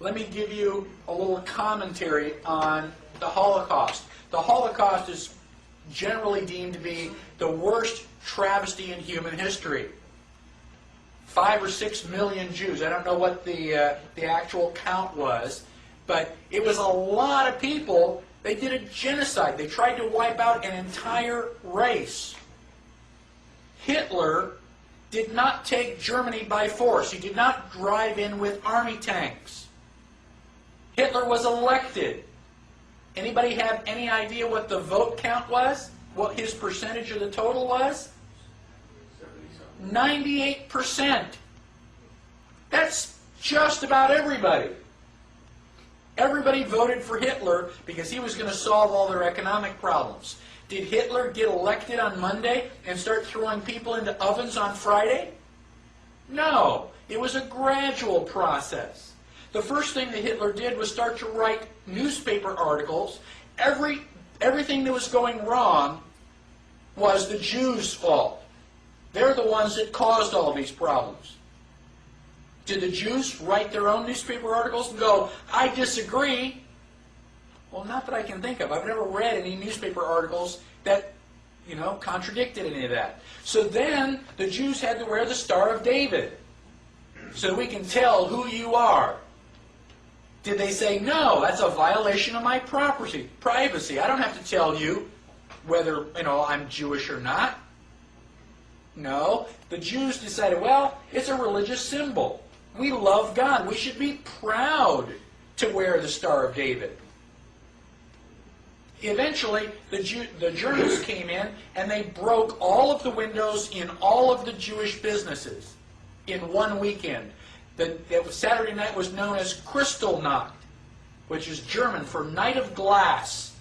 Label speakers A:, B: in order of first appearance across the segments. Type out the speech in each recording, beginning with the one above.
A: let me give you a little commentary on the Holocaust. The Holocaust is generally deemed to be the worst travesty in human history. 5 or 6 million Jews. I don't know what the actual count was, but it was a lot of people. They did a genocide. They tried to wipe out an entire race. Hitler did not take Germany by force. He did not drive in with army tanks. Hitler was elected. Anybody have any idea what the vote count was? What his percentage of the total was? 98%. That's just about everybody. Everybody voted for Hitler because he was going to solve all their economic problems. Did Hitler get elected on Monday and start throwing people into ovens on Friday? No. It was a gradual process. The first thing that Hitler did was start to write newspaper articles. Everything that was going wrong was the Jews' fault. They're the ones that caused all these problems. Did the Jews write their own newspaper articles and go, I disagree? Well, not that I can think of. I've never read any newspaper articles that, contradicted any of that. So then the Jews had to wear the Star of David so we can tell who you are. Did they say, no, that's a violation of my privacy. I don't have to tell you whether, I'm Jewish or not. No, the Jews decided, well, it's a religious symbol. We love God. We should be proud to wear the Star of David. Eventually, the Germans came in and they broke all of the windows in all of the Jewish businesses in one weekend. Saturday night was known as Kristallnacht, which is German for Night of Glass.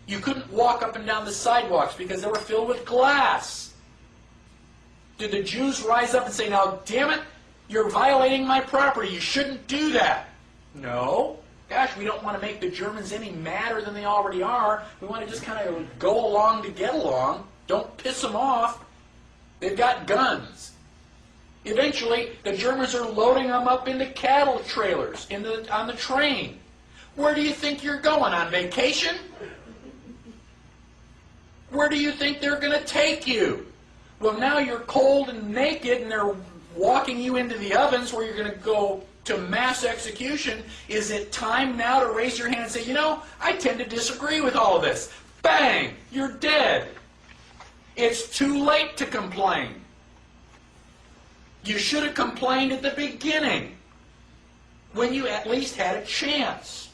A: You couldn't walk up and down the sidewalks because they were filled with glass. Did the Jews rise up and say, now, damn it, you're violating my property. You shouldn't do that? No. Gosh, we don't want to make the Germans any madder than they already are. We want to just kind of go along to get along. Don't piss them off. They've got guns. Eventually, the Germans are loading them up into cattle trailers on the train. Where do you think you're going? On vacation? Where do you think they're going to take you? Well, now you're cold and naked, and they're walking you into the ovens where you're going to go to mass execution. Is it time now to raise your hand and say, I tend to disagree with all of this? Bang! You're dead. It's too late to complain. You should have complained at the beginning, when you at least had a chance.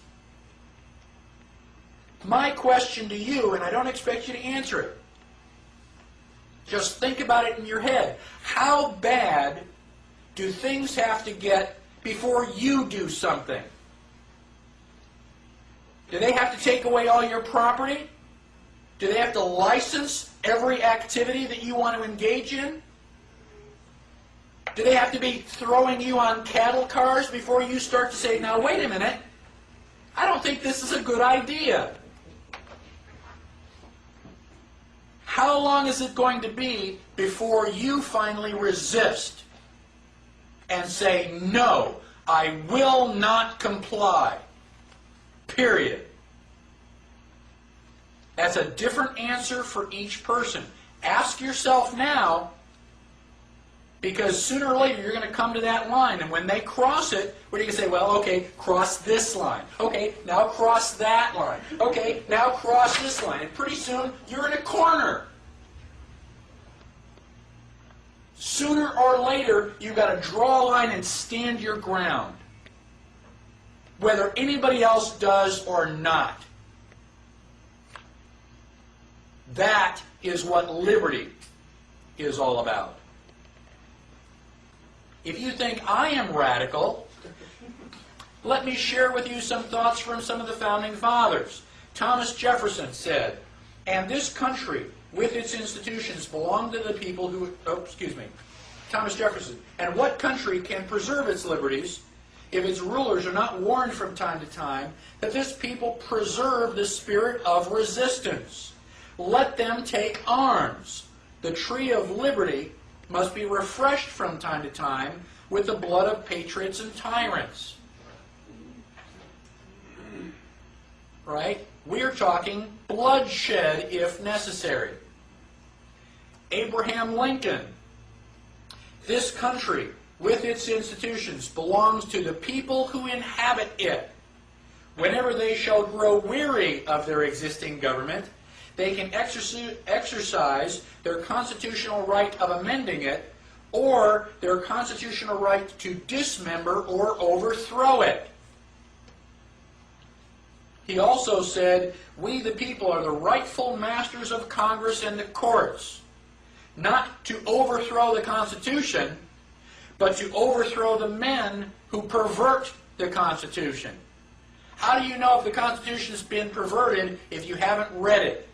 A: My question to you, and I don't expect you to answer it, just think about it in your head. How bad do things have to get before you do something? Do they have to take away all your property? Do they have to license every activity that you want to engage in? Do they have to be throwing you on cattle cars before you start to say, now wait a minute, I don't think this is a good idea? How long is it going to be before you finally resist and say, no, I will not comply? Period. That's a different answer for each person. Ask yourself now, because sooner or later you're going to come to that line, and when they cross it, what are you going to say? Well, okay, cross this line. Okay, now cross that line. Okay, now cross this line. And pretty soon you're in a corner. Sooner or later, you've got to draw a line and stand your ground, whether anybody else does or not. That is what liberty is all about. If you think I am radical, let me share with you some thoughts from some of the founding fathers. Thomas Jefferson said, and this country with its institutions belong to the people who, Thomas Jefferson, and what country can preserve its liberties if its rulers are not warned from time to time that this people preserve the spirit of resistance? Let them take arms. The tree of liberty must be refreshed from time to time with the blood of patriots and tyrants. right? We're talking bloodshed if necessary. Abraham Lincoln. This country, with its institutions, belongs to the people who inhabit it. Whenever they shall grow weary of their existing government, they can exercise their constitutional right of amending it, or their constitutional right to dismember or overthrow it. He also said, we the people are the rightful masters of Congress and the courts, not to overthrow the Constitution, but to overthrow the men who pervert the Constitution. How do you know if the Constitution has been perverted if you haven't read it?